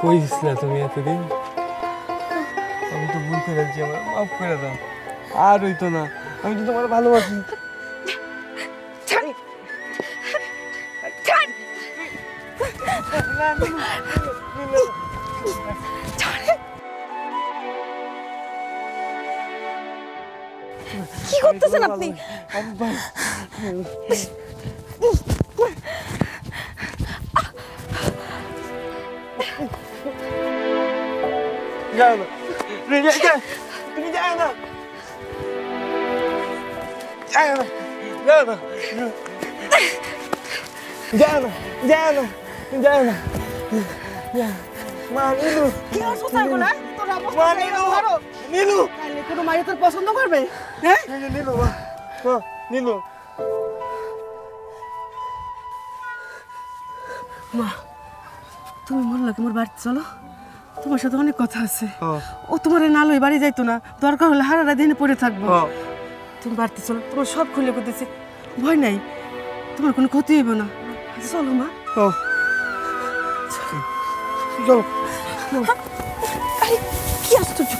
কই ছিলা তুমি এতদিন? আমি তো ভুল করে যাচ্ছি, আমার মাফ করে দাও। আর হইতো না, আমি তো তোমার ভালোবাসি। কি করতেছেন আপনি? যাও না, তুমি যাও না, যাও না, যাও না, যাও না, যাও না, যাও না। মা নীলু, কি অবস্থা এগুলো? তোর অবস্থা মা নীলু, নীলু, তাহলে কোনো মাইয়া তোর পছন্দ করবে? হ্যাঁ নীলু, মা, নীলু। মা, তুমি মন লাগে মোর বাড়িতে চলো, তোমার সাথে অনেক কথা আছে। ও তোমার না লই বাড়ি যাইতো না, দরকার হলে হারারা দিনে পড়ে থাকবো। তুমি বাড়িতে চলো, তোমার সব খুলে করতেছে, ভয় নাই, তোমার কোনো ক্ষতি হইব না। চলো মা। চলো। আরে কি আশ্চর্য!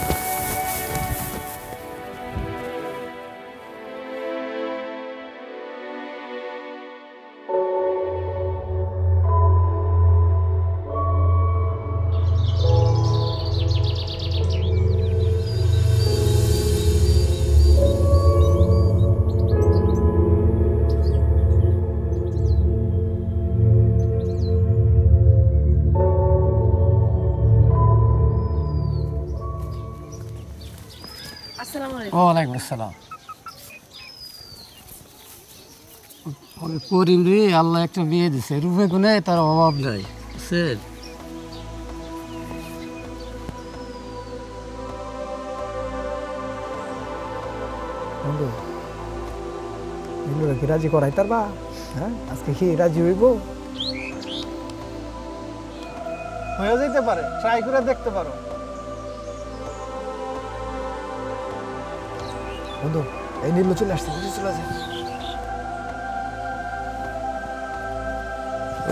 ওয়ালাইকুম আসসালাম। করিম রে, আল্লাহ একটা বিয়ে দিছে, রূপে গুণে তার অভাব নাই। বুঝছেন? বন্ধু, নীলুরা কি রাজি করাই তার বা? হ্যাঁ, আজকে কি রাজি হইব? হয়ে যেতে পারে, ট্রাই করে দেখতে পারো। বন্ধু, এই নীলু চলে আসছে, বুঝে চলে যায়।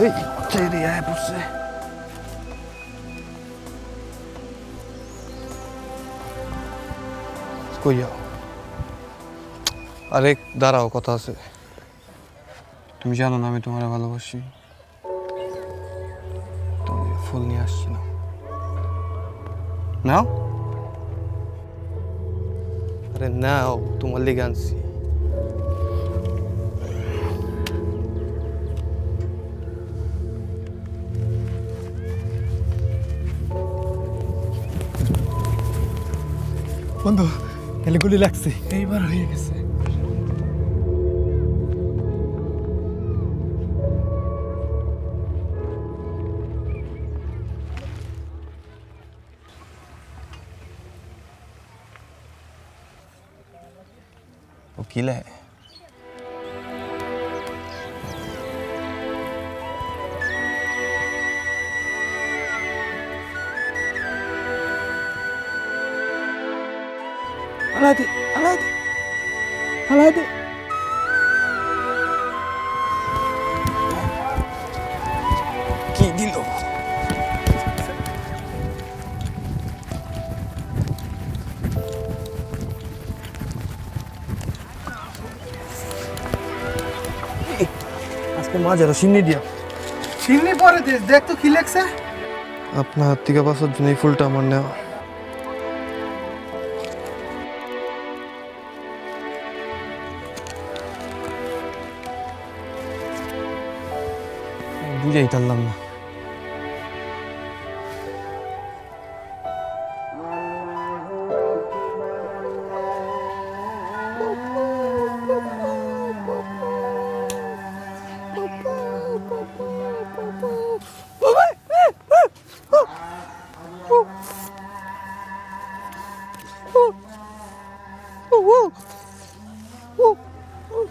এই ছেড়ে আয় পড়ছে। কই যাও? আরে দাঁড়াও, কথা আছে। তুমি জানো না আমি তোমার ভালোবাসি। তুমি ফুল নিয়ে আসছি না, নাও। আরে নাও, তোমার লেগে আনছি। বন্ধু, এলে গুলি লাগছে, এইবার হয়ে গেছে। वकील है। আলাদে, আলাদে, আলাদে। কি দিল? আজকে মাঝেরও সিন্নি দিয়া। সিন্নি পরে দিস, দেখ তো কি লেখছে। আপনার হাত থেকে বাঁচার জন্য এই ফুলটা আমার নেওয়া। বুঝাই পারলাম না।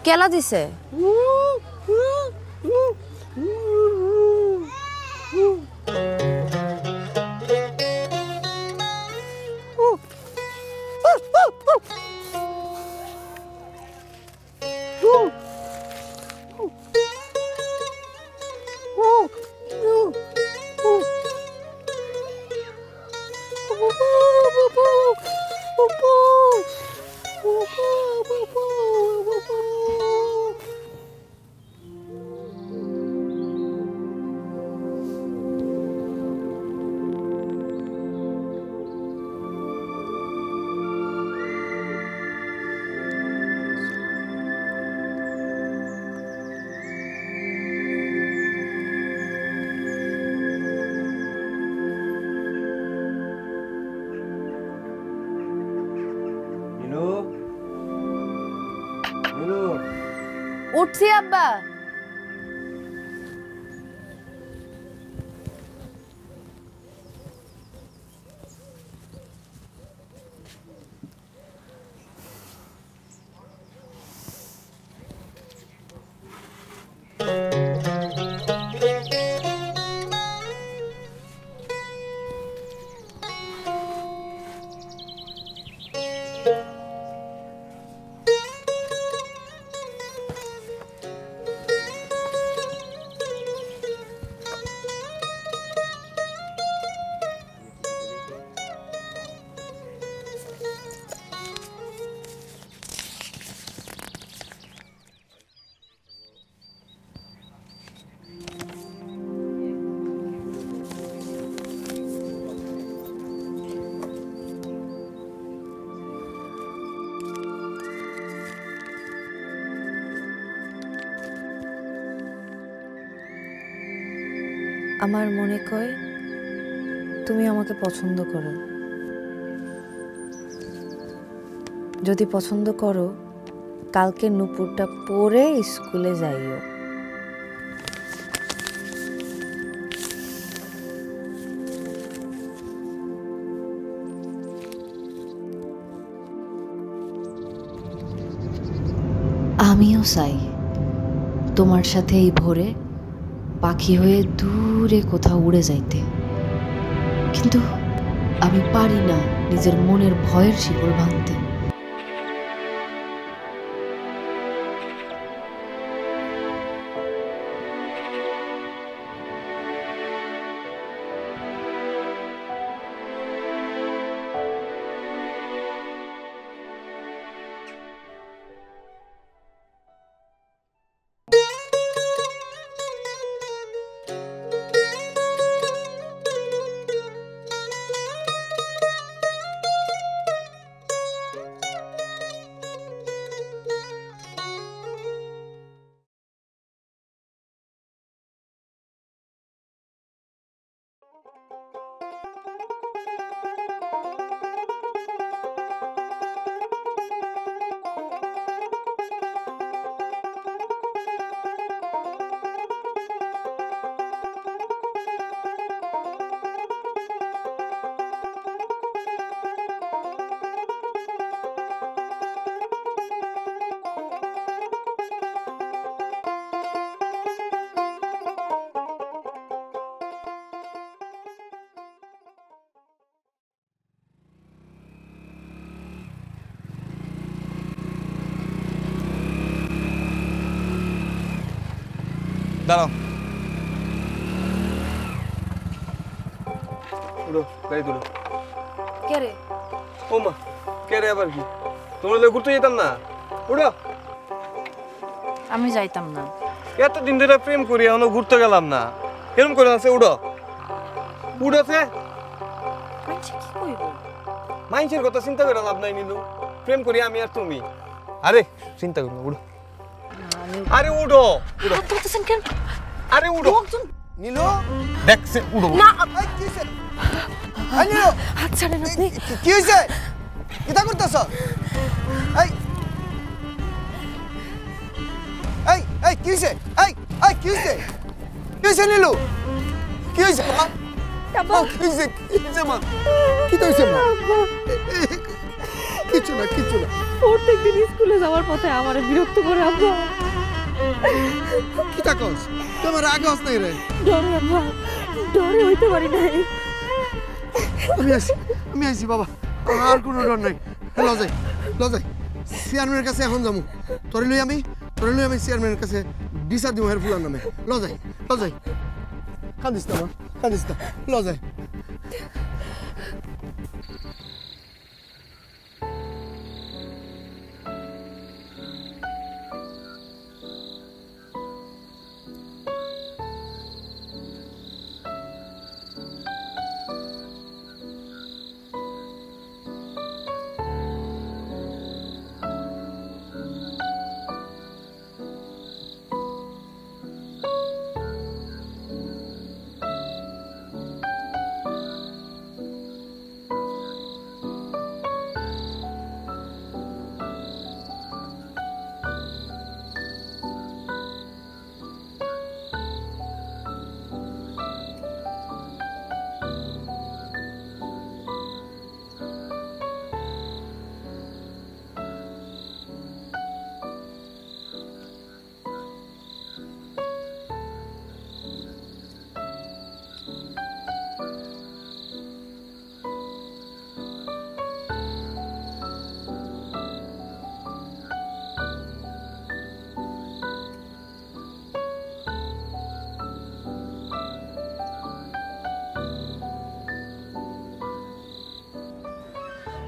কেলা দিছে? নীলু নীলু উঠছি আব্বা। আমার মনে কয় তুমি আমাকে পছন্দ করো। যদি পছন্দ করো কালকে নুপুরটা পরে স্কুলে যাইও। আমিও চাই তোমার সাথে এই ভোরে পাখি হয়ে দূরে কোথাও উড়ে যাইতে, কিন্তু আমি পারি না নিজের মনের ভয়ের শিকল ভাঙতে। দাঁড়াও, উঠো, গাড়ি তুলো। কে রে? ও মা, কে রে আবার কি? তোমরা লোক ঘুরতে যেতাম না? উঠো। আমি যাইতাম না। এতদিন ধরে প্রেম করি, এখনো ঘুরতে গেলাম না। এরকম করে আছে, উঠো। উঠেছে কি কইব? মাইন্সের কথা চিন্তা করে লাভ নাই নীলু। প্রেম করি আমি আর তুমি। আরে চিন্তা করো, উঠো। আরে উঠো, উঠো। কেন? আরে উঠো। নীলু দেখছে, উঠো। না, এই কি হইছে? এই নীলু হাত ছাড়েন আপনি। কি হইছে? কিটা করতেছ? এই এই এই কি হইছে? এই এই কি হইছে? কি হইছে নীলু? কি হইছে মা? মা, কি হইছে? কি হইছে মা? কি হইছে মা? কিছু না, কিছু না। প্রত্যেকদিন স্কুলে যাওয়ার পথে আমারে বিরক্ত করে আব্বা। কিটা কস? তোমার রাগ হস নাই রে? ডরে আব্বা, ডরে হইতে পারি নাই। আমি আইছি বাবা, আর কোনো ডর নাই। লজাই লজাই চেয়ারম্যানের কাছে এখন যাবো। তোরে লই আমি চেয়ারম্যানের কাছে বিচার দিব হের ফুলার নামে। লজাই লজাই, কান্দিস না মা, কান্দিস না, লজাই।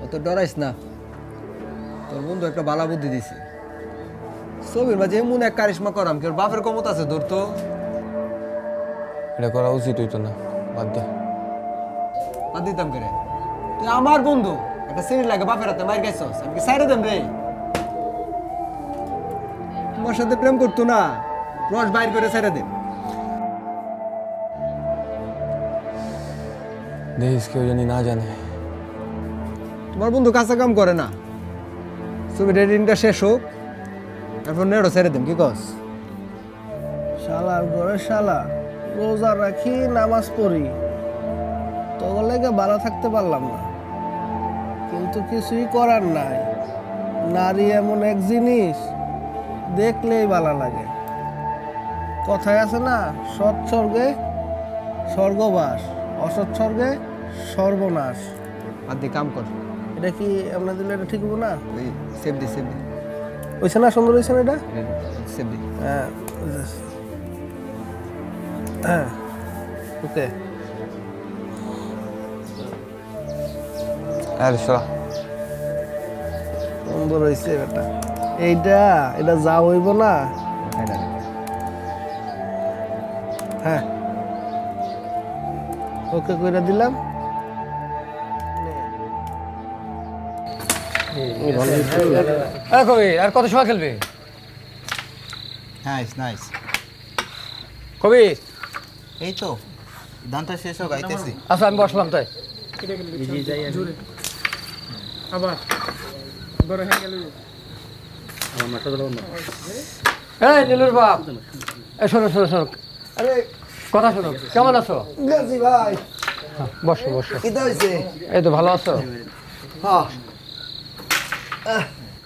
অত ডরাইস না, তোর বন্ধু একটা বালা বুদ্ধি দিছে। ছবির মাঝে এমন এক কারিশমা করাম কি ওর বাপের ক্ষমতা আছে তোর তো। এটা করা উচিত হইতো না, বাদ দে। বাদ দিতাম করে, তুই আমার বন্ধু, একটা সিঁড়ি লাগে বাপের হাতে মার গেছস, আমি কি সাইডে দেম রে? তোমার সাথে প্রেম করতো না, রস বাইর করে সাইডে দেম। দেখিস কেউ জানি না জানে। তোমার বন্ধু কাঁচা কাম করে না, ছবির এডিটিংটা শেষ হোক, তারপর নেড়ো ছেড়ে দেম, কি কস? শালার ঘরে শালা, রোজা রাখি নামাজ পড়ি, তখন লেগে ভালো থাকতে পারলাম না। কিন্তু কিছুই করার নাই, নারী এমন এক জিনিস দেখলেই ভালো লাগে। কথায় আছে না, সৎ স্বর্গে স্বর্গবাস, অসৎ স্বর্গে সর্বনাশ। বাদ দিয়ে কাম কর। এটা কি আপনার দিলে এটা ঠিক হবো না? ওই সেভ দি, সেভ দি, হয়েছে না? সুন্দর হয়েছে না এটা? সেভ দি। হ্যাঁ, হ্যাঁ, ওকে। আর শোনা, সুন্দর হয়েছে এটা। এটা যা হইব না। হ্যাঁ, ওকে কইরা দিলাম। কবি আর কত সময় খেলবে? Nice nice. কবি এই তো ধানটা শেষ হোক, আইতেছি। আচ্ছা আমি বসলাম তাই। এই নীলুর বাপ, এই শোনো শোনো শোনো, আরে কথা শোনো, কেমন আছো? গেছি ভাই। বসো বসো। কি হইছে? এই তো ভালো আছো? হ্যাঁ।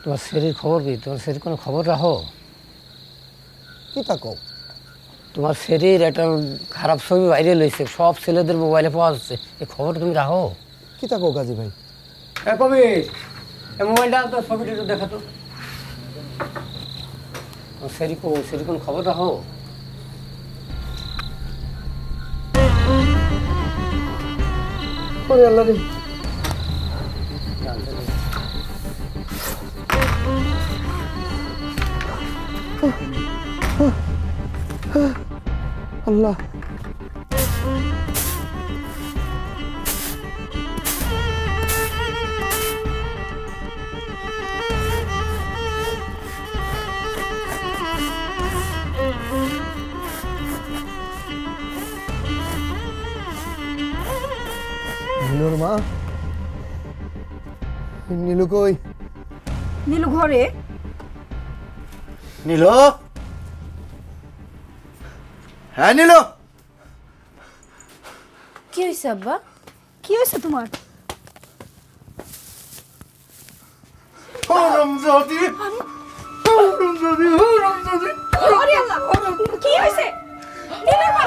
তোমার শরীর খবর কি? তোমার শরীর কোনো খবর রাখো? কি থাকো? তোমার শরীর একটা খারাপ ছবি বাইরে লইছে, সব ছেলেদের মোবাইলে পাওয়া যাচ্ছে, এই খবর তুমি রাখো? কি থাকো গাজী ভাই? কবি এই মোবাইলটা তো ছবিটা একটু দেখাতো। শরীর কোনো খবর রাখো? ওরে আল্লাহ রে। আল্লাহ। নীলুর মা, নীলু কই? নীলু ঘরে। নীলু, হ্যাঁ নীলু। কি হয়েছে আব্বা? কি হয়েছে তোমার? ওরে আল্লাহ, কি হয়েছে? নীলুর মা,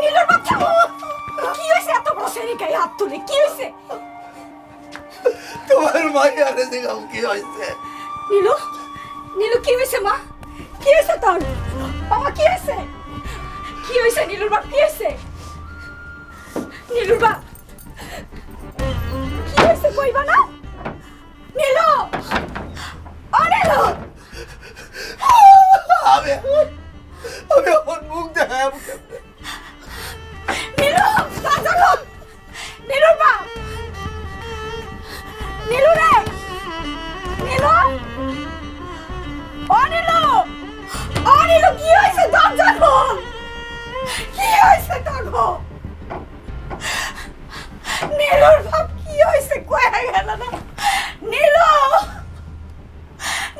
নীলুর বাচ্চা, কি হয়েছে? এত বড় শরীরে হাত তুলে কি হয়েছে? তোমার মাইয়ারে দেখাও কি হয়েছে। নীলু, নীলু কি হয়েছে মা? কি হয়েছে তোর? বাবা কি হয়েছে? কি হয়েছে নীলুর বাপ? কি হয়েছে নীলুর বাপ? কি হয়েছে কইবা না? নীলু, ও নীলু, আমি আমার মুখ দেখায় নীলু, দরজা খোল। নীলুর বাপ, নীলু রে, নীলু, ও নীলু, ও নীলু, কি হয়েছে? দরজা খোল। কি হয়েছে তোর গো? নীলুর বাপ কি হয়েছে? কয়ে গেল না? নীলু,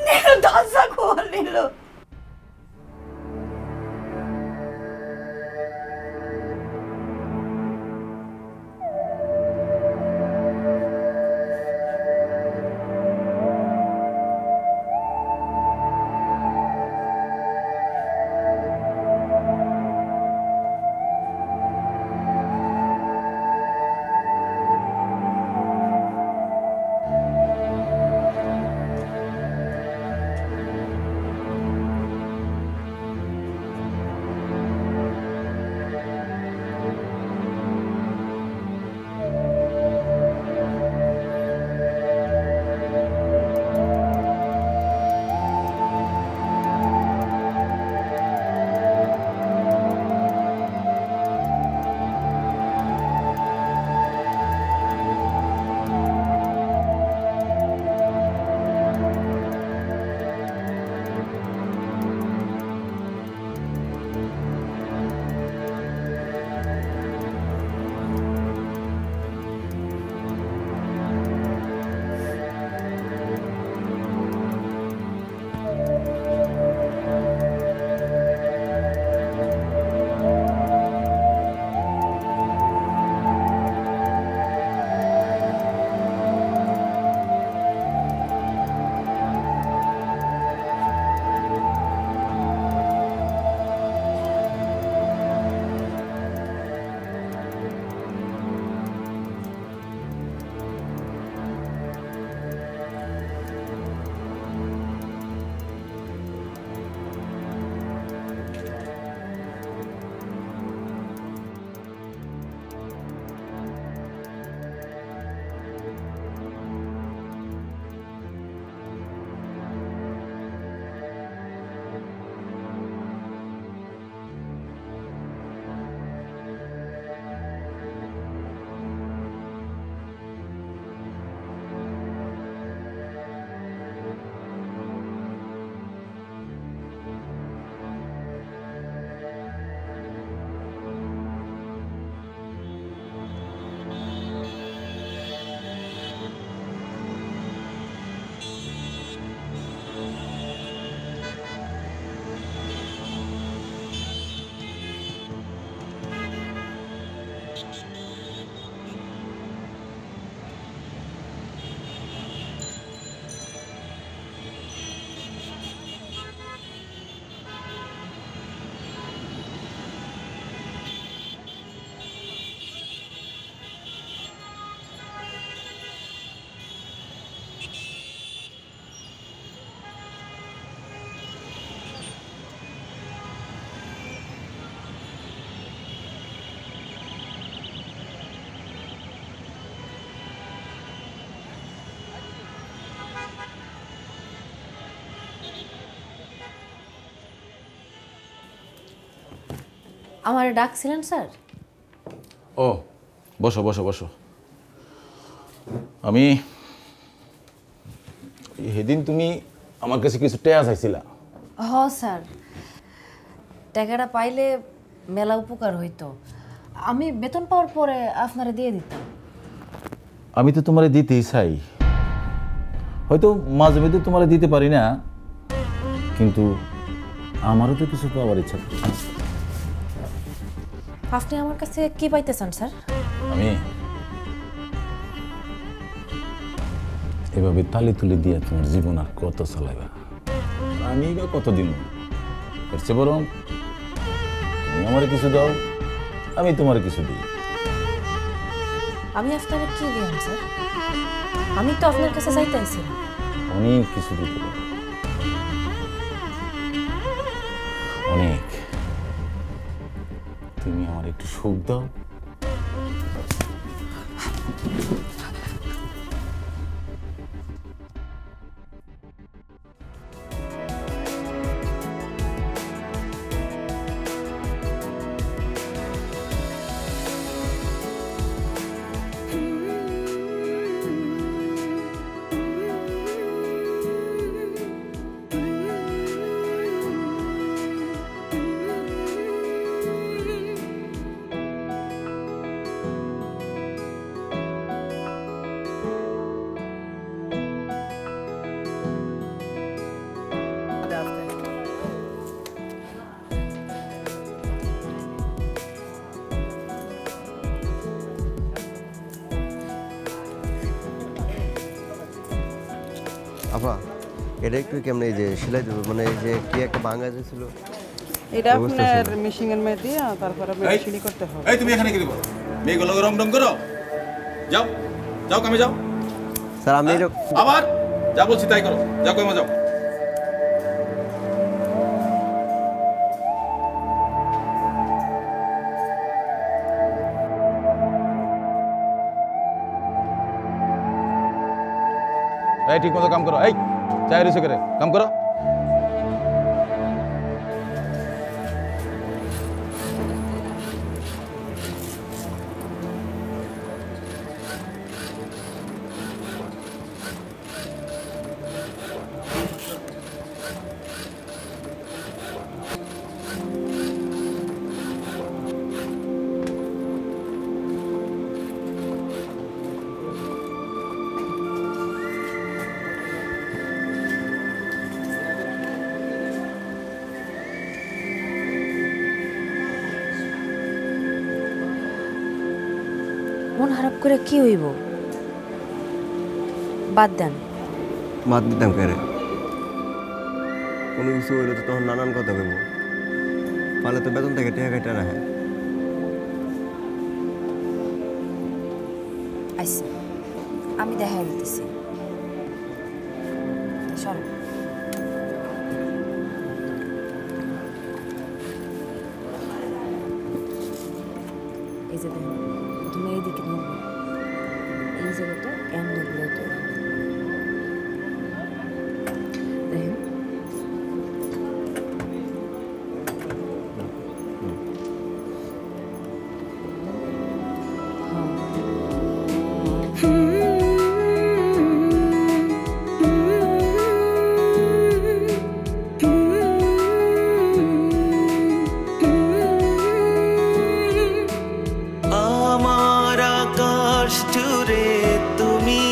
নীলু, দরজা খোল নীলু। আমার ডাকছিলেন স্যার? ও বসো বসো বসো। আমি সেদিন তুমি আমার কাছে কিছু টেয়া চাইছিলা। হ স্যার, টাকাটা পাইলে মেলা উপকার হইতো। আমি বেতন পাওয়ার পরে আপনারা দিয়ে দিতাম। আমি তো তোমারে দিতেই চাই, হয়তো মাঝে মধ্যে তোমারে দিতে পারি না, কিন্তু আমারও তো কিছু পাওয়ার ইচ্ছা। আপনি আমার কাছে কি পাইতে চান স্যার? আমি এভাবে তালি তুলি দিয়ে তোমার জীবন আর কত চালাইবা? আমি বা কতদিন? এর চেয়ে বরং তুমি আমার কিছু দাও, আমি তোমার কিছু দিই। আমি আপনাকে কি দিলাম স্যার? আমি তো আপনার কাছে চাইতে আইছিলাম। অনেক কিছু দিতে পারো, অনেক। তুমি আমার একটু সুখ দাও। আপা এটা একটু কেমন এই যে সেলাই দেবো, মানে এই যে কি একটা ভাঙা ছিল এটা আপনার মেশিনের মধ্যে দিয়ে তারপরে মেশিনই করতে হবে। এই তুমি এখানে কি করো? মেয়েগুলো রং রং করো, যাও যাও কামে যাও। স্যার আমি আবার যা বলছি তাই করো, যাও কামে যাও। এই ঠিক মতো কাম করো, এই চাই রয়েছে করে কাম করো। মন খারাপ করে কি হইব? বাদ দেন। বাদ দিতাম কেরে, কোনো কিছু হইলে তো তখন নানান কথা কইব, পালে তো বেতন থেকে টেকা কেটে রাখে। আচ্ছা, আমি দেখা দিতেছি। চলো। এই যে দেখো, তুমি এইদিকে ধরবে, এই জায়গাটা এমনি ঘুরে তো দেখেন। আমার আকাশ জুড়ে তুমি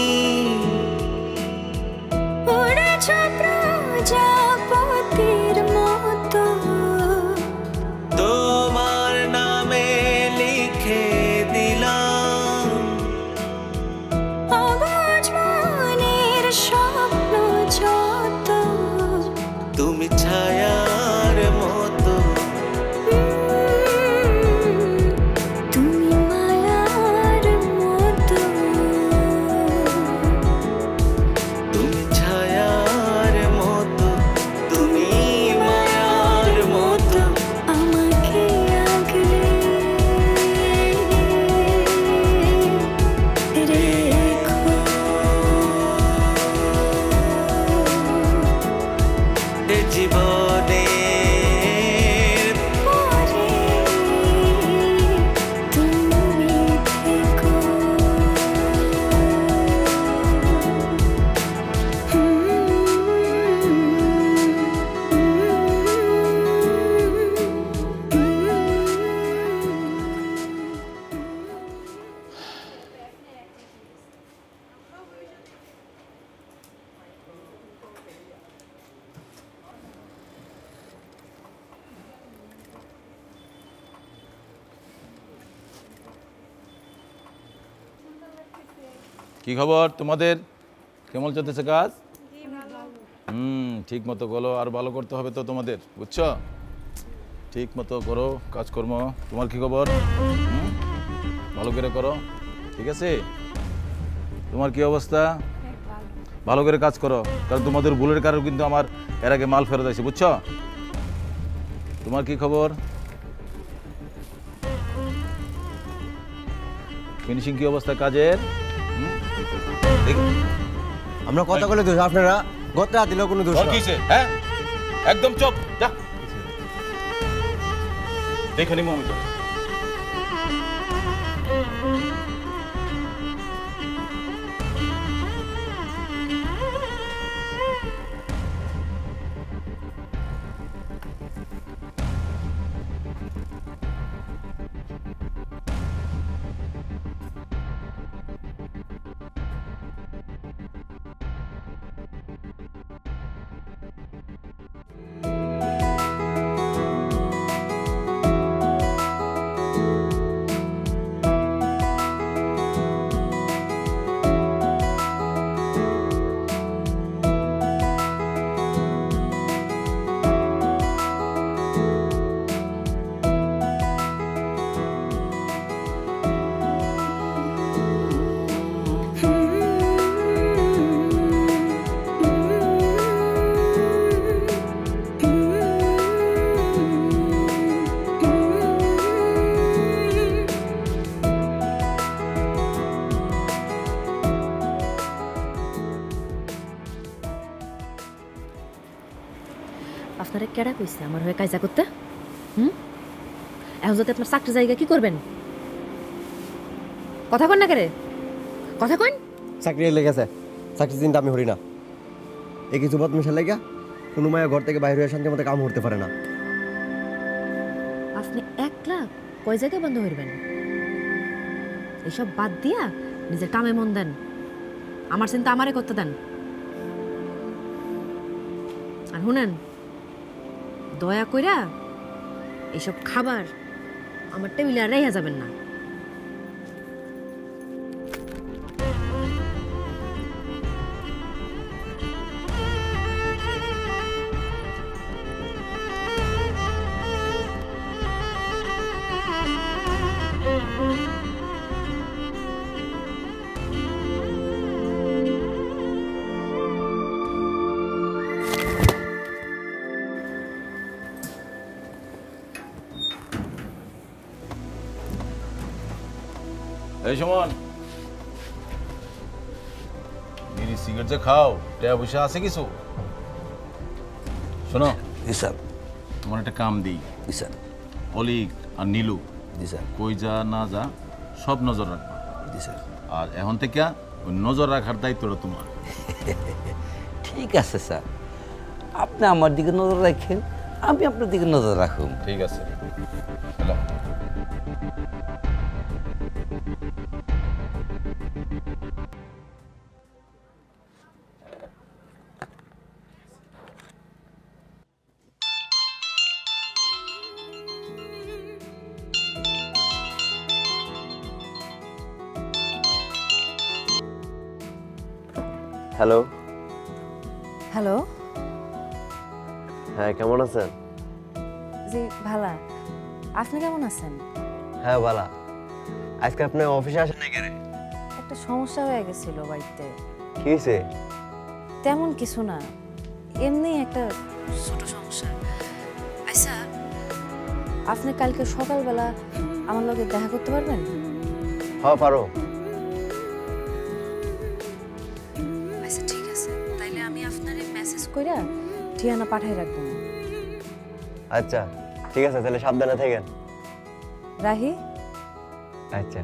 কি খবর তোমাদের? কেমন চলতেছে কাজ? ঠিক মতো করো, আর ভালো করতে হবে তো তোমাদের, বুঝছো? ঠিক মতো করো কাজকর্ম। তোমার কি খবর? ভালো করে করো, ঠিক আছে? তোমার কি অবস্থা? ভালো করে কাজ করো, কারণ তোমাদের ভুলের কারণে কিন্তু আমার এর আগে মাল ফেরত আছে, বুঝছো? তোমার কি খবর? ফিনিশিং কি অবস্থা কাজের? আমরা কথা বলে দোষ, আপনারা গত রাত দিলেও কোনো দোষ না। হ্যাঁ একদম চুপ, যা দেখে নিবো আমি তো। আপনারা কেডা কইছে আমার হয়ে কাজা করতে? এখন যদি আপনার চাকরি জায়গা কি করবেন? কথা কন না কেরে, কথা কন। চাকরি লেগেছে, চাকরি চিন্তা আমি হরি না। এই কিছু বদমাশের লেগা কোনো মায়া ঘর থেকে বাইরে হয়ে শান্তি মতো কাম করতে পারে না। আপনি একলা কয় জায়গায় বন্ধ হইবেন? এইসব বাদ দিয়া নিজের কামে মন দেন, আমার চিন্তা আমারে করতে দেন। আর শুনেন, দয়া কইরা এইসব খাবার আমার টেবিলে আর রেখে যাবেন না। এই সুমন, বিড়ি সিগারেট যে খাও, টাকা পয়সা আছে কিছু? শোনো স্যার, তোমার একটা কাম দিই। স্যার, অলিক আর নীলু স্যার, কই যা না যা সব নজর রাখবা। স্যার, আর এখন থেকে ওই নজর রাখার দায়িত্বটা তোমার। ঠিক আছে স্যার, আপনি আমার দিকে নজর রাখেন, আমি আপনার দিকে নজর রাখুন। ঠিক আছে, হ্যালো। হ্যালো। হ্যালো। হ্যাঁ, কেমন আছেন? জি ভালা, আপনি কেমন আছেন? হ্যাঁ ভালো। আজকে আপনি অফিসে আসেন না কেন? একটা সমস্যা হয়ে গেছিল বাড়িতে। কি হয়েছে? তেমন কিছু না, এমনি একটা ছোট সমস্যা। আচ্ছা, আপনি কালকে সকালবেলা আমার লগে দেখা করতে পারবেন? হ্যাঁ পারো। আচ্ছা ঠিক আছে, তাইলে আমি আপনারে মেসেজ কইরা ঠিকানা পাঠাই রাখবো। আচ্ছা ঠিক আছে, তাহলে সাবধানে থাকেন। রাহি। আচ্ছা।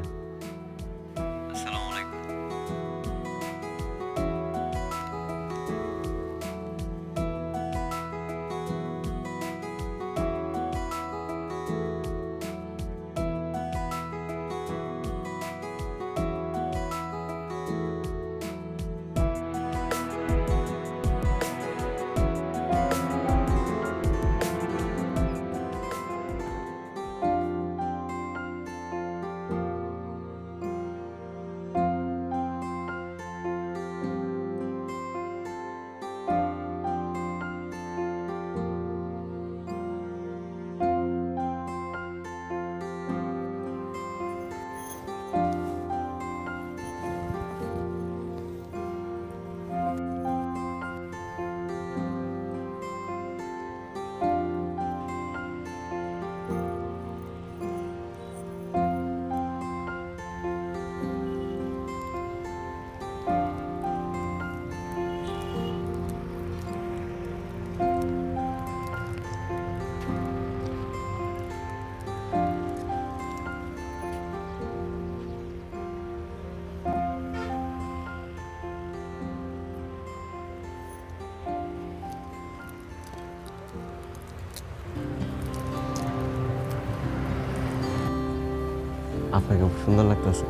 আপনাকে খুব সুন্দর লাগতেছে।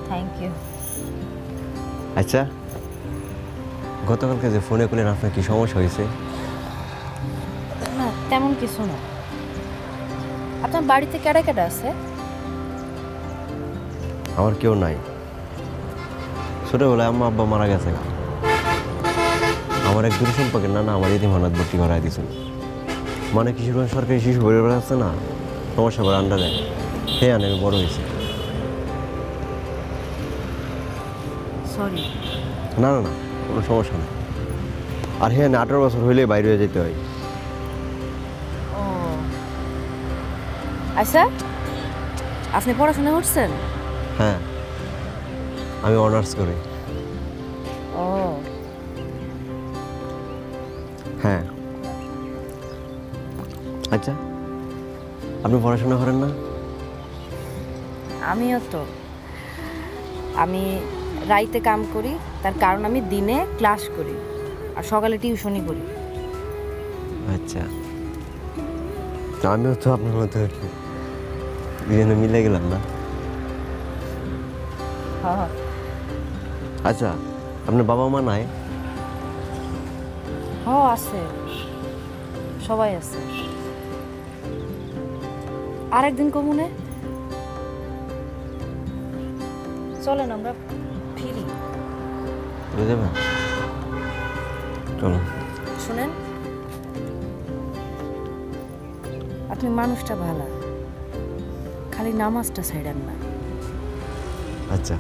Thank you. আচ্ছা, গতকালকে যে ফোনে করলেন আপনার কি সমস্যা হয়েছে? না, তেমন কিছু না। আপনার বাড়িতে কেডা কেডা আছে? আমার কেউ নাই। ছোটবেলায় আম্মা আব্বা মারা গেছে। আমার এক দূর সম্পর্কের নানা আমার ইতিমহানাত ভর্তি করাই দিয়েছিল। মানে কিশোরগঞ্জ সরকারি শিশু পরিবার আছে না, সমস্যা করে আন্ডারে, হে আনে আমি বড় হয়েছি। সরি। না না না, কোনো সমস্যা নেই। আর হ্যাঁ, 18 বছর হইলে বাইরে হয়ে যেতে হয়। ও আচ্ছা, আপনি পড়াশোনা করছেন? হ্যাঁ, আমি অনার্স করি। ও হ্যাঁ। আচ্ছা, আপনি পড়াশোনা করেন না? আমিও তো। আমি রাইতে কাম করি, তার কারণ আমি দিনে ক্লাস করি আর সকালে টিউশনই করি। আচ্ছা, তো আমিও তো আপনার মতো দুজনে মিলে গেলাম না? হ্যাঁ। আচ্ছা, আপনার বাবা মা নাই? হ্যাঁ আছে, সবাই আছে। আরেকদিন কমুনে চলেন আমরা ফিরি। চলে যাবেন? চলো। শুনেন, আপনি মানুষটা ভালো, খালি নামাজটা ছাইড়েন না। আচ্ছা,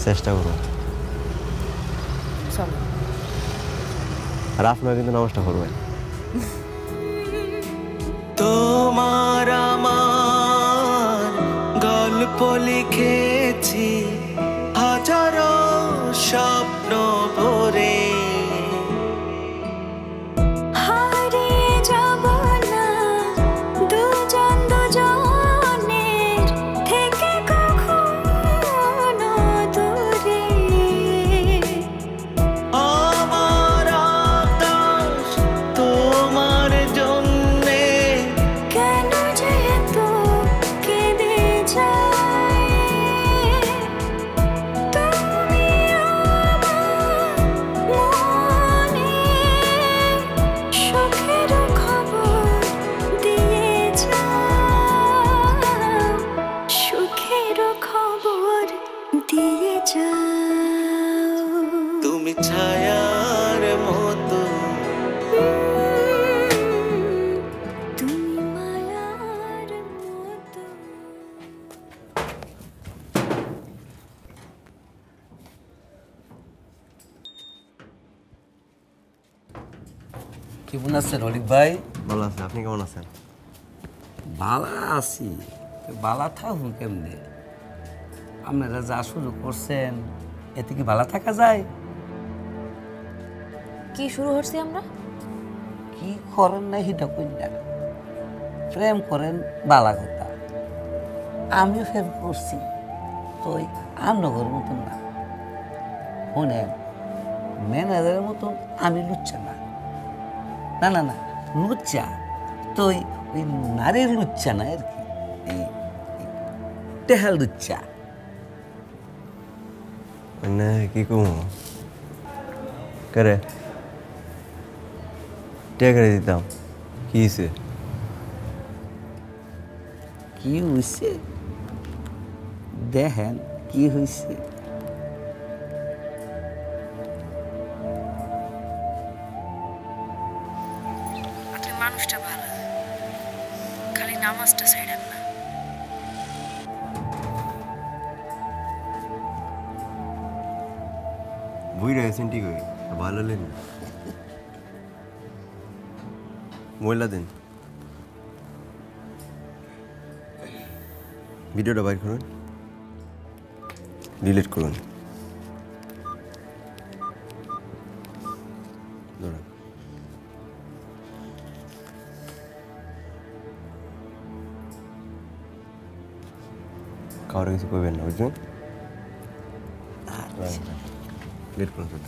চেষ্টা করো। চলো। আর আপনারা কিন্তু নামাজটা করবেন। তোমার আমার গল্প লিখেছি হাজারো স্বপ্ন ভরে, হারিয়ে যাব না দুজন দুজনের থেকে কখনো দূরে। আমার আকাশ তোমার জন্যে কেন যে এত কেঁদে যায়, তুমি আমার মনে সুখের খবর দিয়ে যাও, সুখের খবর দিয়ে যাও। তুমি ছায়ার মতো, তুমি মায়ার মতো। কেমন আছেন অলিক ভাই? ভালো আছে, আপনি কেমন আছেন? বালা আছি। বালা থাকুন কেমনে? আপনারা যা শুরু করছেন এতে কি বালা থাকা যায়? কি শুরু হচ্ছে আমরা? কি করেন না সেটা কই না। প্রেম করেন বালা কথা, আমিও প্রেম করছি, তো আমনগর মতন না। শোনেন, ম্যানেজারের মতন আমি লুচ্ছা না। না না না, লুচ্চা তো ওই নারীর লুচ্চা না আর কি, টেহাল লুচ্চা। মানে কি কম করে টেকে দিতাম, কি হয়েছে? কি হয়েছে দেখেন, কি হয়েছে? আপনি মানুষটা ভালো, খালি নামাজটা ছাইড়েন না। বই রয়েছেন ঠিক হই, ভালো লেন মহিলা দিন। ভিডিওটা বাইর করুন, ডিলিট করুন। ধরুন। কারো কিছু করবেন না, বুঝলেন? ডিলিট করুন সব।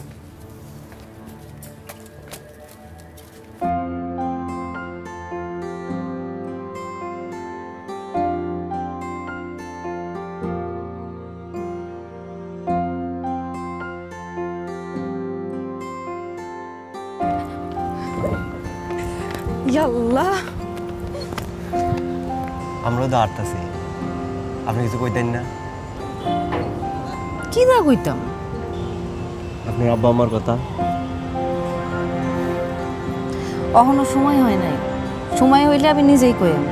আল্লাহ, আমরাও তো আটতাছি, আপনি কিছু কইতেন না? কি না কইতাম? আপনার আব্বা আমার কথা এখনো সময় হয় নাই, সময় হইলে আমি নিজেই কইম।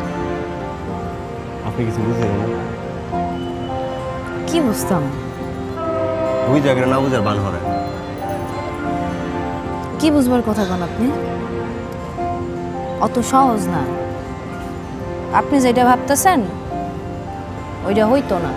আপনি কিছু বুঝলেন না? কি বুঝতাম? ওই জায়গাটা না বুঝার বান হরে। কি বুঝবার কথা বল আপনি? অত সহজ না। আপনি যেটা ভাবতেছেন ওইটা হইতো না।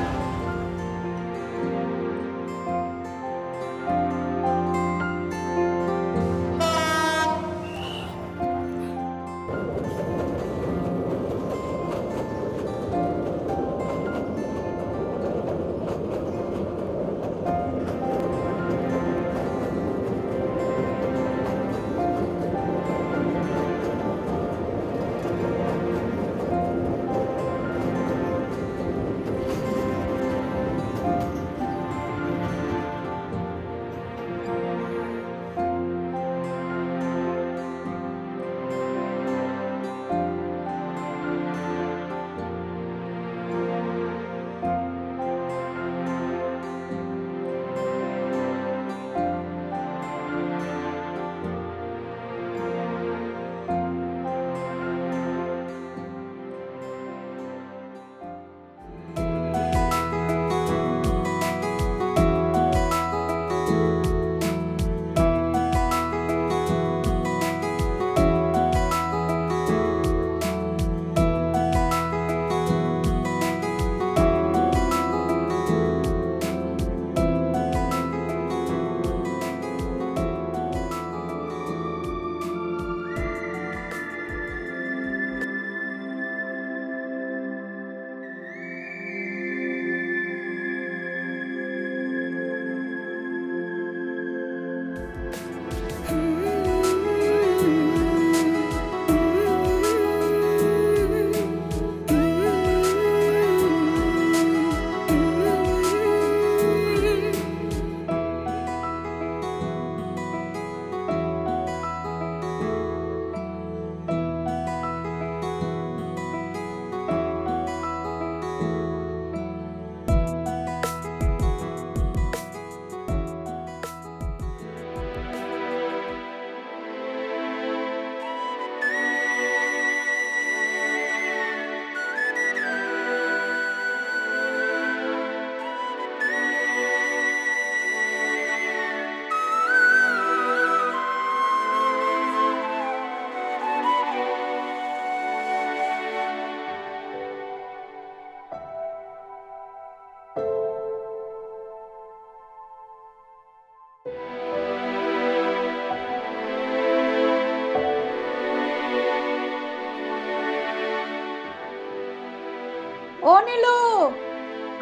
ও নীলু,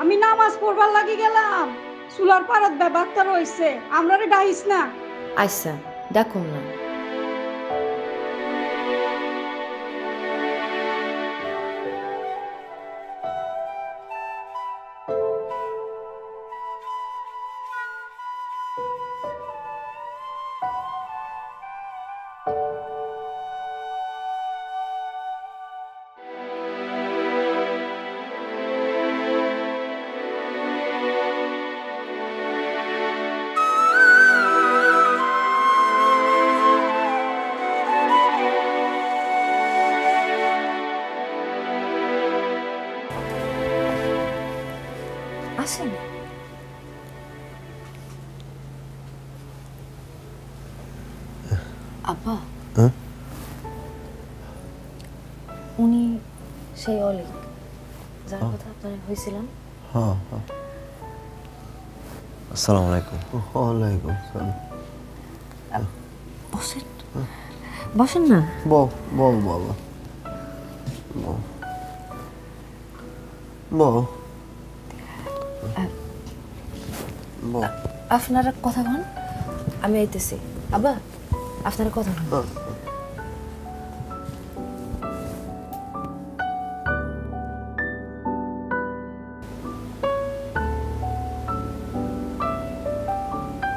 আমি নামাজ পড়বার লাগি গেলাম। চুলার পাড়াত ব্যাপারটা রইছে, আমরারে ডাইস না। আচ্ছা, ডাকুন না। আসেন। আব্বা, উনি সেই অলিক যার কথা আপনারা হয়েছিলাম। আসসালামু আলাইকুম। ওয়ালাইকুম আসসালাম। বসেন, বসেন না। বল বল বাবা, বল বল বল। আপনারা কথা বল, আমি আইতেছি। আব্বা, আপনারা কথা বল।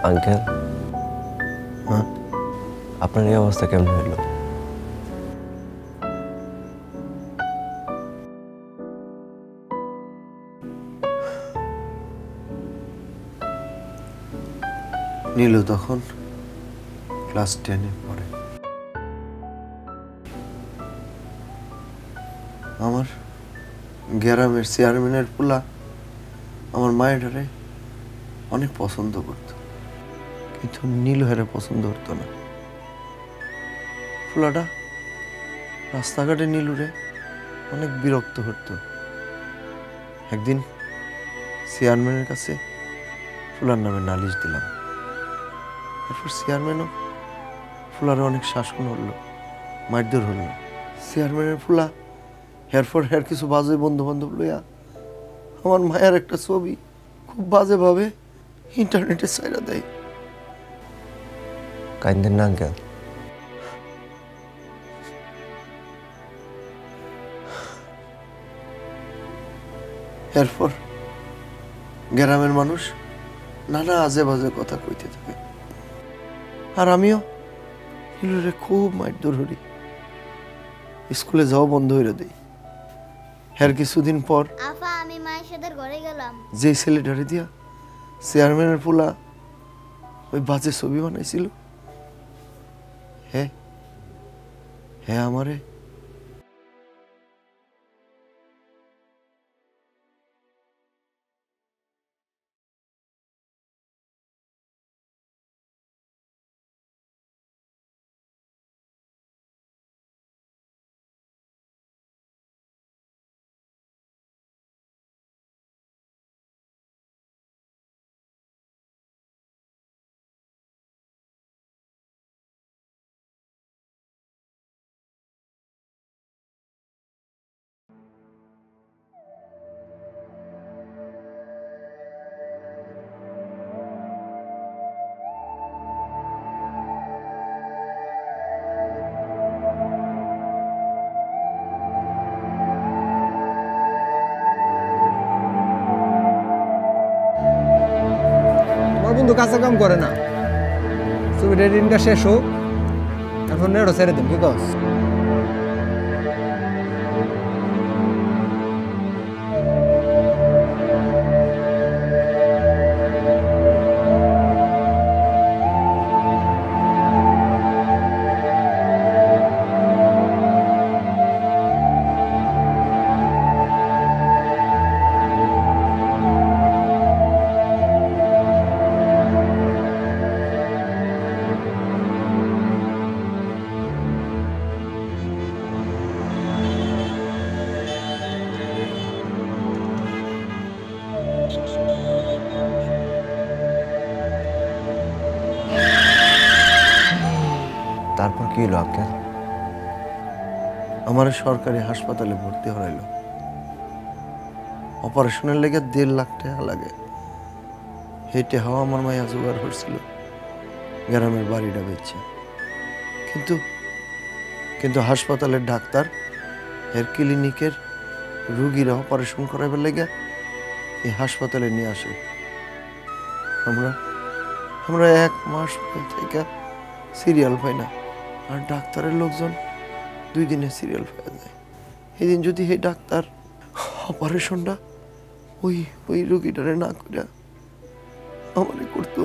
আঙ্কেল, আপনার এই অবস্থা কেমন হইল? নীলু তখন ক্লাস 10-এ পড়ে। আমার গ্রামের চেয়ারম্যানের পোলা আমার মায়েরারে অনেক পছন্দ করত, কিন্তু নীলু হেরে পছন্দ করতো না। পোলাটা রাস্তাঘাটে নীলুরে অনেক বিরক্ত করতো। একদিন চেয়ারম্যানের কাছে ফুলার নামে নালিশ দিলাম। এরপর চেয়ারম্যানও ফুলারে অনেক শাসন হলো, মারধর হলো। চেয়ারম্যানের ফুলা এরপর কিছু বাজে বন্ধু বান্ধব লইয়া আমার মায়ের একটা ছবি খুব বাজেভাবে ইন্টারনেটে ছাইড়া দেয়। কাইন্দের না আঙ্কেল, এরপর গ্রামের মানুষ নানা আজে বাজে কথা কইতে থাকে, আর আমিও নীলুরে খুব মারধর করি। স্কুলে যাওয়া বন্ধ হইয়া দেই। এর কিছুদিন পর আফা আমি মায়ের সাথে ঘরে গেলাম। যে ছেলেটারে দিয়া চেয়ারম্যানের পোলা ওই বাজে ছবি বানাইছিল, হ্যাঁ হ্যাঁ আমারে আমার বন্ধু কাছে কাম করে না, ছবিটা এডিটিংটা শেষ হোক, এখন নেড়ো ছেড়ে দেন, কি কস? তারপর কি হলো আঙ্কেল? আমার সরকারি হাসপাতালে ভর্তি হরাইল। অপারেশনের লেগে 1.5 লাখ টাকা লাগে। হেঁটে হাওয়া আমার মায়া জোগাড় করছিল গ্রামের বাড়িটা বেচছে। কিন্তু হাসপাতালের ডাক্তার এর ক্লিনিকের রুগীরা অপারেশন করাইবার লেগে এই হাসপাতালে নিয়ে আসে। আমরা 1 মাস থেকে সিরিয়াল পাই না, আর ডাক্তারের লোকজন 2 দিনে সিরিয়াল পাওয়া যায়। এই দিন যদি এই ডাক্তার অপারেশনটা ওই রোগীটারে না করে আমারে করতো,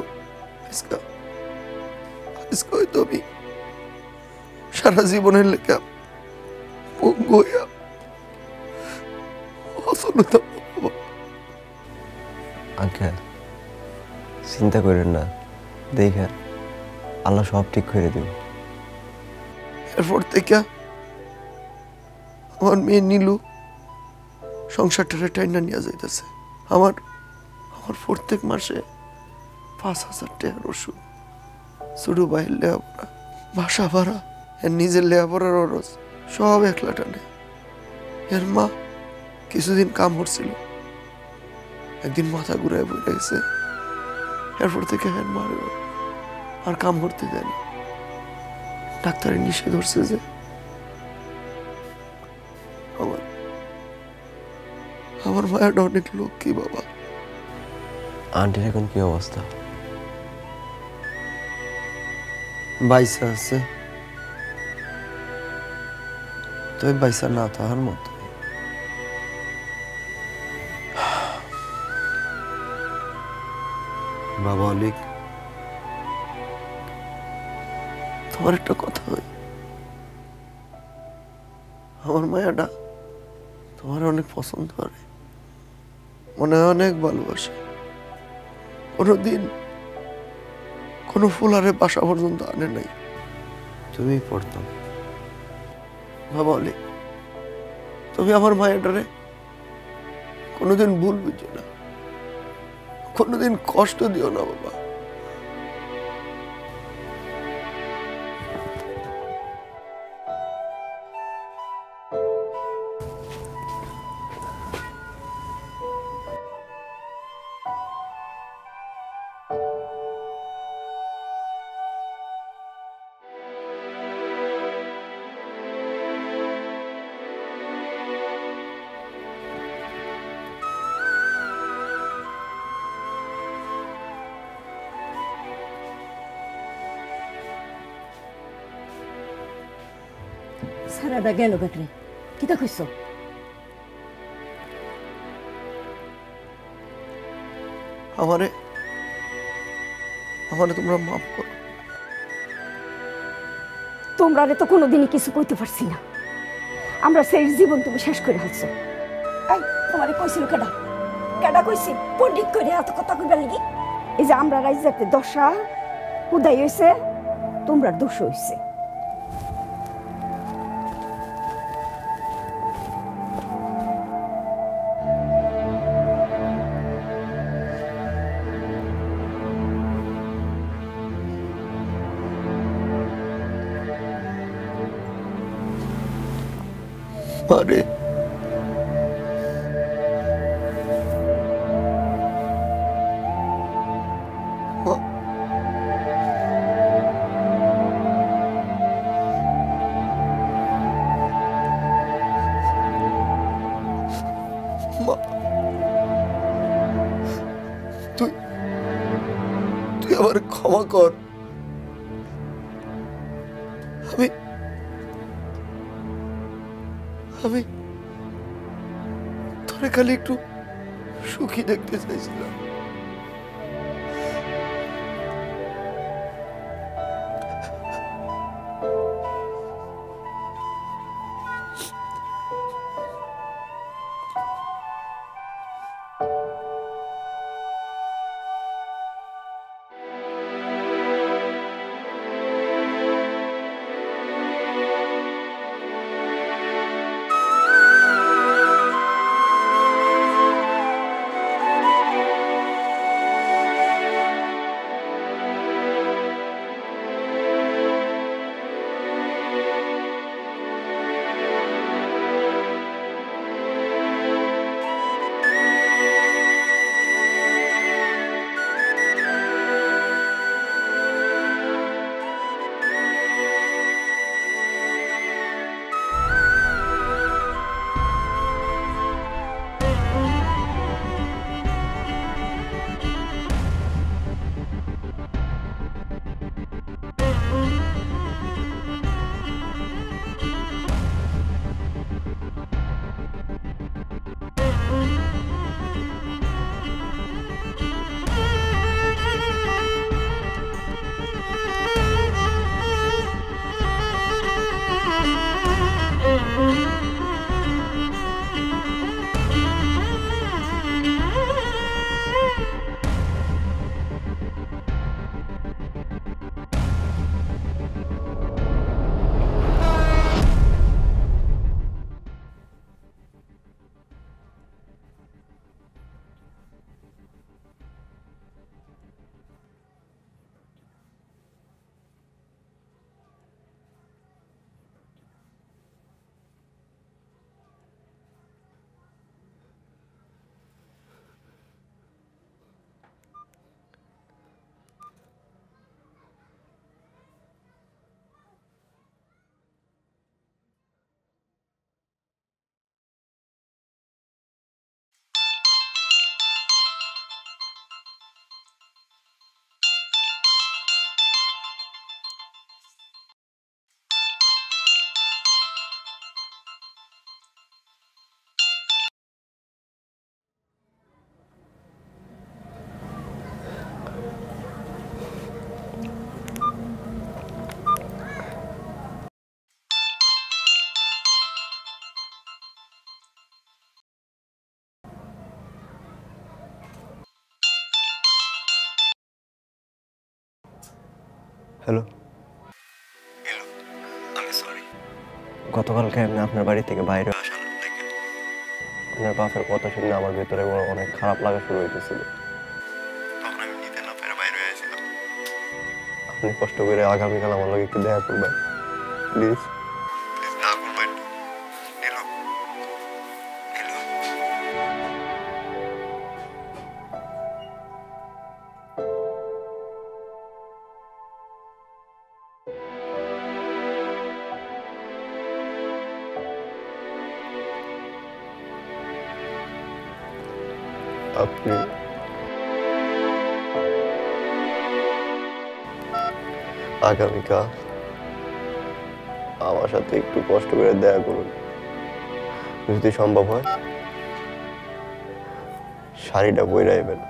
আজকে হয়তো আমি সারা জীবনের লেখা পঙ্গু হইয়া অচলতা। আঙ্কেল চিন্তা করেন না, দেখেন আল্লাহ সব ঠিক করে দেব। এরপর থেকে আমার মেয়ে নীলু সংসারটারে টাইনা নিয়ে যাইতেছে। আমার প্রত্যেক মাসে 5,000 টাকার ওষুধ, ছোট ভাইয়ের লেখাপড়া, বাসা ভাড়া, এর নিজের লেখাপড়ার খরচ সব একলা টানে। এর মা কিছুদিন কাম করছিল, একদিন মাথা ঘুরায় পড়ে গেছে। এরপর থেকে এর মা আর কাম করতে দেয়নি। ডাক্তারের নিষেধ ধরছে যে আমার মায়ের অনেক লক্ষ্মী বাবা। আন্টির এখন কি অবস্থা? বাইসা আছে, তো বাইসা না তাহার মতো। বাবা অলিক তোমার একটা কথা হয়, আমার মায়াটা তোমার অনেক পছন্দ করে, মনে হয় অনেক ভালোবাসে। কোনোদিন কোনো ফুলারে বাসা পর্যন্ত আনে নাই, তুমি পড়তাম। বাবা বলে তুমি আমার মায়াটারে কোনোদিন ভুল বুঝো না, কোনোদিন কষ্ট দিও না বাবা। সারাটা গেল কাকরে, কিতা কইছ? আমারে আমারে তোমরা মাফ করো। তোমরা তো কোনোদিনই কিছু কইতে পারছি না, আমরা সেই জীবন তুমি শেষ করে হাসছো। এই তোমারে কইছিল কেডা? কেডা কইছি পণ্ডিত করে এত কথা কইবার লাগি? এই যে আমরা রাইজাতে দশা উদয় হইছে, তোমরা দোষ হইছে। মারে তুই তুই আমার ক্ষমা কর। আমি আমি তোরে খালি একটু সুখী দেখতে চাইছিলাম। হ্যালো আমি সরি গতকালকে আমি আপনার বাড়ি থেকে বাইরে আসলাম দেখেন আপনার বাপের কথা শুনে আমার ভেতরে অনেক খারাপ লাগা শুরু হইতেছিল তখন আমি নিতে না পেরে বাইরে হয়েছিলাম আপনি কষ্ট করে আগামীকাল আমার লগে একটু দেখা করবেন প্লিজ প্লিজ না করবেন নীলু নীলু আপনি আগামীকাল আমার সাথে একটু কষ্ট করে দেখা করুন যদি সম্ভব হয় শাড়িটা পরে আইবেন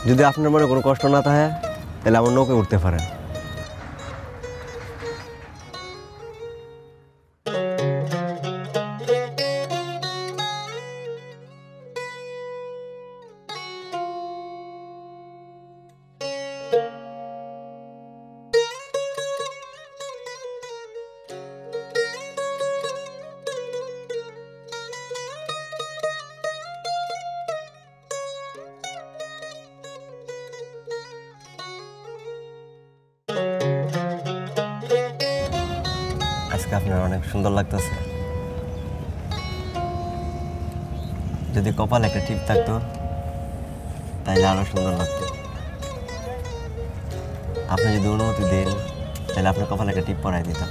যদি আপনার মনে কোনো কষ্ট না থাকে তাহলে আমার নৌকে উঠতে পারেন আজকে আপনার অনেক সুন্দর লাগতেছে যদি কপালে একটা টিপ থাকতো তাহলে আরো সুন্দর লাগতো আপনি যদি অনুমতি দেন তাহলে আপনার কপালে একটা টিপ পরাই দিতাম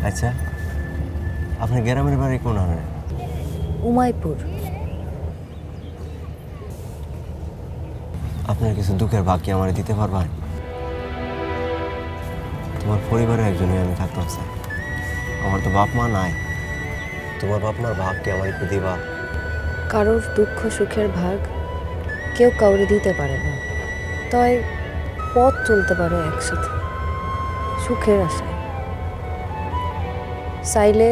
আচ্ছা, আপনার গ্রামের বাড়ি কোন হারে? উমাইপুর। আপনার কিছু দুঃখের ভাগ কি আমার দিতে পারবেন? তোমার পরিবারের একজনই আমি থাকতাম স্যার। আমার তো বাপ মা নাই, তোমার বাপ মার ভাগ কি আমার একটু দিবা? কারোর দুঃখ সুখের ভাগ কেউ কাউরে দিতে পারে না, তাই পথ চলতে পারে একসাথে সুখের আশায়। চাইলে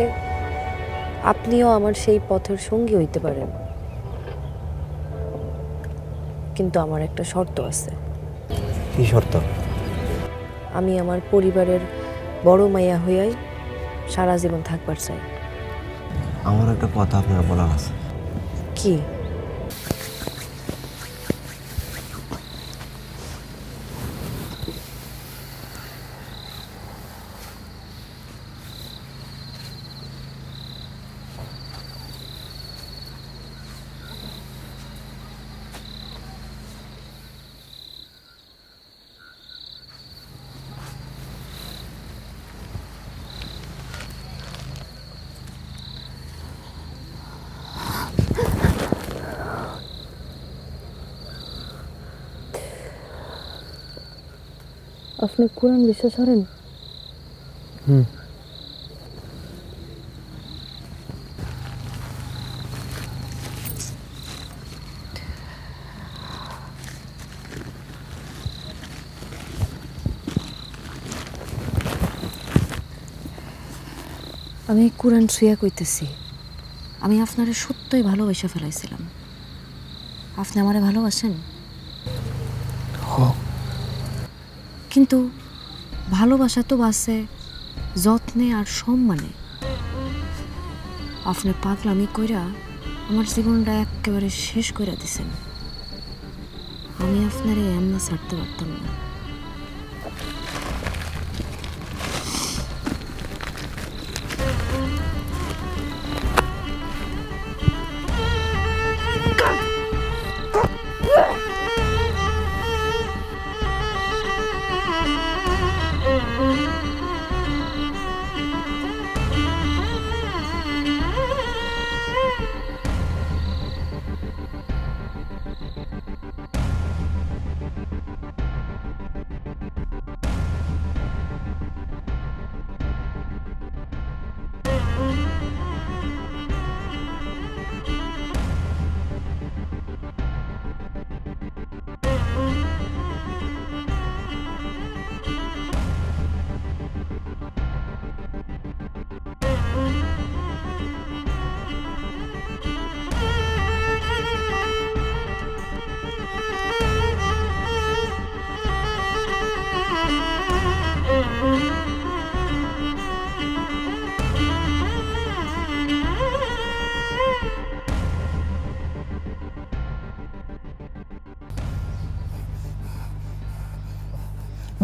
আপনিও আমার সেই পথের সঙ্গী হইতে পারেন, কিন্তু আমার একটা শর্ত আছে। কি শর্ত? আমি আমার পরিবারের বড় মাইয়া হইয়াই সারা জীবন থাকবার চাই। আমার একটা কথা আপনার বলার আছে। কি? আপনি কোরআন বিশ্বাস করেন? আমি কোরআন ছুঁয়া কইতেছি, আমি আপনারে সত্যই ভালোবাসা ফেলাইছিলাম। আপনি আমারে ভালোবাসেন? কিন্তু ভালোবাসা তো বাসে যত্নে আর সম্মানে। আপনি পাগলামি কইরা আমার জীবনটা একেবারে শেষ করে দিছেন। আমি আপনারে এমন ছাড়তে পারতাম না।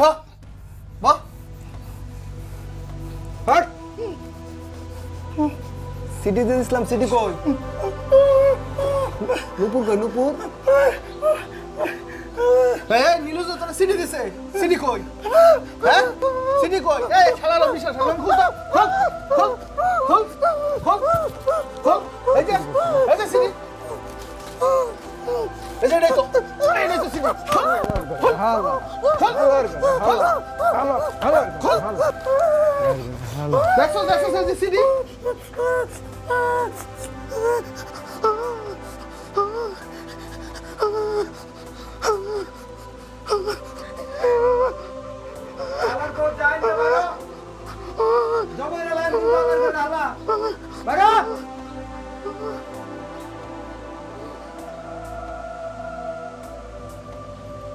বাহ বাহ হট সিটি দিয়ে ইসলাম সিটি কই? নুপুর কই? নুপুর এই নীলু যে তোরা সিটি দিছে, সিটি কই? হ্যাঁ সিটি কই? এই শালার অফিসার শালার খুলতা খোল খোল খোল খোল খোল। এই যে সিটি, এই যে দেখো, এই দেখো সিটি। হালা হালা হালা হালা খোল। দেখো দেখো যে সিটি।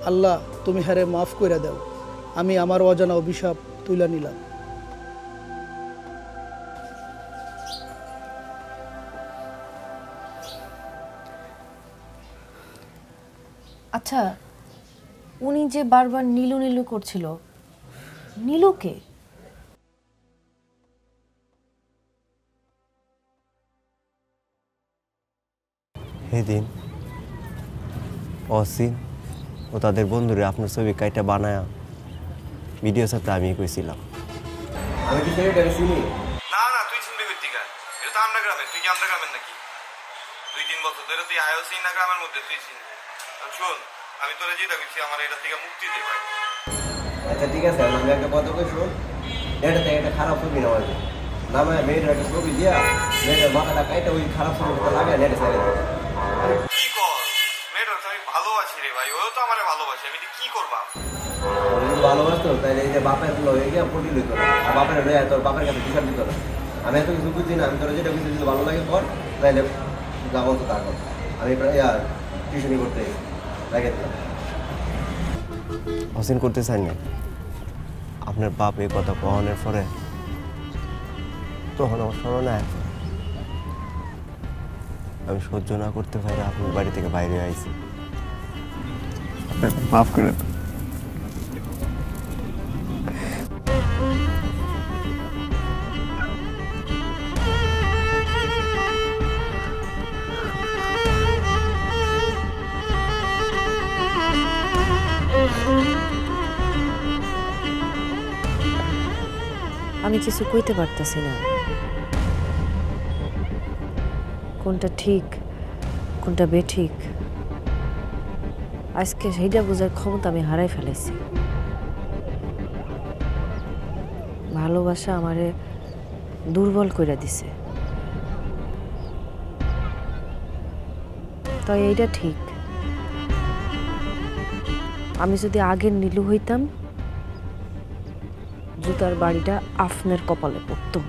আল্লাহ তুমি হারে মাফ করে দাও, আমি আমার অজানা অভিশাপ তুলে নিলাম। আচ্ছা, উনি যে বারবার নীলু নীলু করছিল, নীলুকে? সেদিন অসীম ও তাদের বন্ধুরা আপনার ছবি কাইটা বানায়া ভিডিও সাথে আমি কইছিলাম। আমি কি চিনি? কোথায়? এটা তো আমরা গ্রামে, তুই কি আমরা গ্রামের নাকি? 2-3 বছর ধরে তুই আয়োসি না গ্রামের মধ্যে, তুই চিনি। শোন, আমি তোরে যেটা বলছি আমার এটা থেকে মুক্তি দে ভাই। আচ্ছা ঠিক আছে, আমি একটা কথা কই শোন, এটা থেকে একটা খারাপ ছবি নেওয়া যায় না, মানে মেয়েটার একটা ছবি দিয়া মেয়েটার মাথাটা কাইটা ওই খারাপ ছবিটা লাগায় নেটে ছেড়ে দেয়। কি কর? মেয়েটার তো আমি ভালোবাসি রে ভাই, ও তো আমারে ভালোবাসে, আমি কি করবা? যদি ভালোবাসতো তাহলে এই যে বাপের লয়ে গিয়ে পটি লইতো না, আর বাপের লয়ে তোর বাপের কাছে বিচার দিত না। আমি এত কিছু বুঝি না, আমি তোর যেটা বুঝি যদি ভালো লাগে কর, তাহলে যাবো তো তা কর। আমি টিউশনি করতে লাগে দিলাম। হসিন করতে চাই না, আপনার বাপ এই কথা কহনের পরে তখন আমার স্মরণে আছে, আমি সহ্য না করতে পারি আপনার বাড়ি থেকে বাইরে আইছি। মাফ করে দাও। আমি কিছু কইতে পারতাছি না, কোনটা ঠিক কোনটা বেঠিক আজকে সেইটা বোঝার ক্ষমতা আমি হারাই ফেলেছি। ভালোবাসা আমারে দুর্বল কইরা দিছে, তাই এইটা ঠিক। আমি যদি আগের নীলু হইতাম, জুতার বাড়িটা আপনার কপালে পড়তো।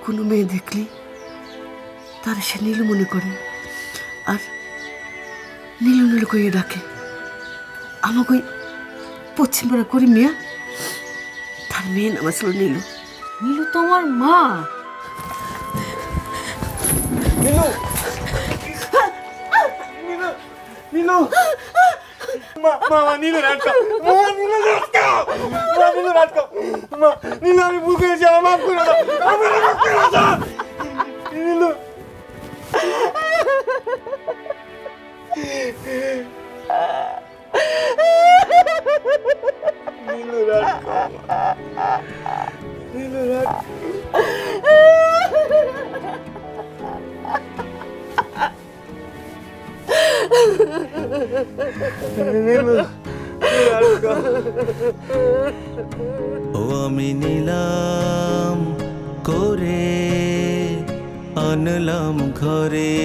কোনো মেয়ে দেখলে তার সে নীলু মনে করে, আর নীলু নীলু করিয়ে ডাকে। আমাকে ওই পশ্চিমবঙ্গ করি মেয়া, তার মেয়ে নাম ছিল নীলু। নীলু তোমার মা? নীলু, নীলু, নীলু, মা নীলু রাটকাও, মা নীলু রাটকাও, মা নীলু রাটকাও, মা নীলু আমি ভুল করেছি, আমার মাফ করে দাও, আমার মাফ করে দাও নীলু। নীলু রাটকাও, নীলু রাটকাও। ও আমি নিলাম করে আনলাম ঘরে,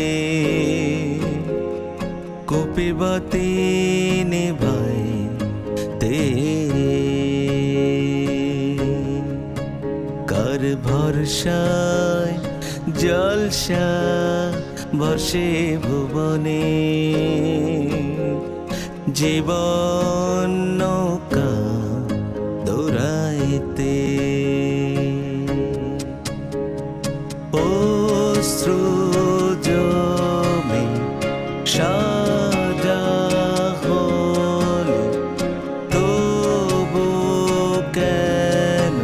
কপি বাতি নিভাই তে, কার ভরসায় জলসা বসে ভুবনে, জীবন নৌকা দৌড়াইতে, অশ্রু জমে সাজা হলে তবু কেন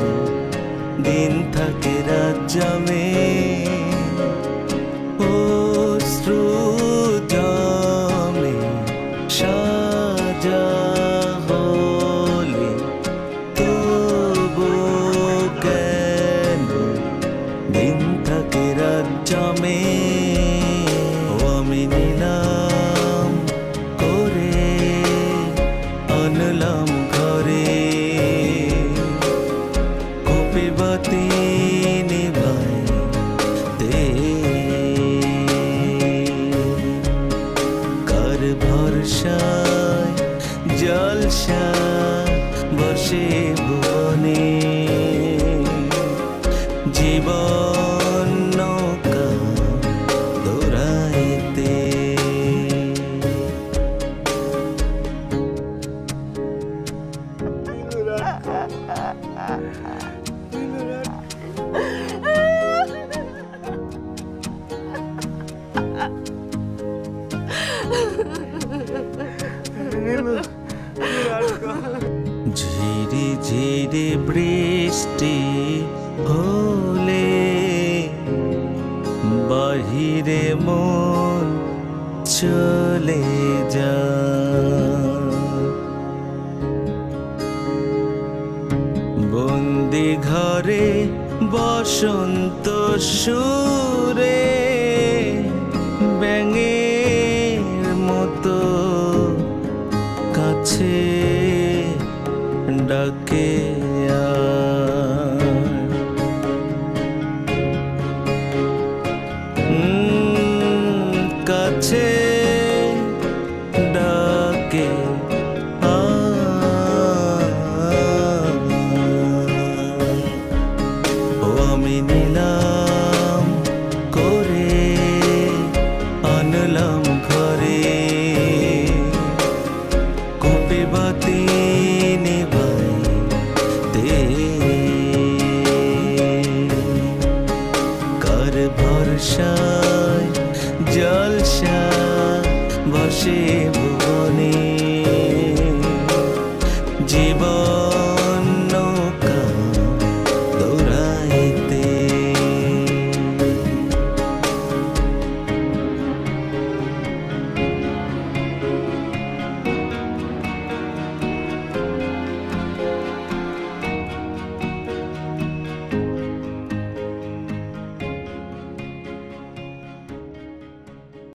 দিন থাকে রাত জমে, অশ্রু জমে সাজা হলে তবু কেন দিন থাকে রাত জমে, ও আমি নিলাম করে আনলাম ঘরে, কপি বাতি নিভাই দে, কার ভরসায় জলসা বসে ভুবনে, জীবন নৌকা দৌড়াইতে। ঝিরি ঝিরি বৃষ্টি হলে বাহিরে মন চলে যায়, বন্দি ঘরে বসন্ত সুরে ব্যাঙের মতো কাছে ডাকে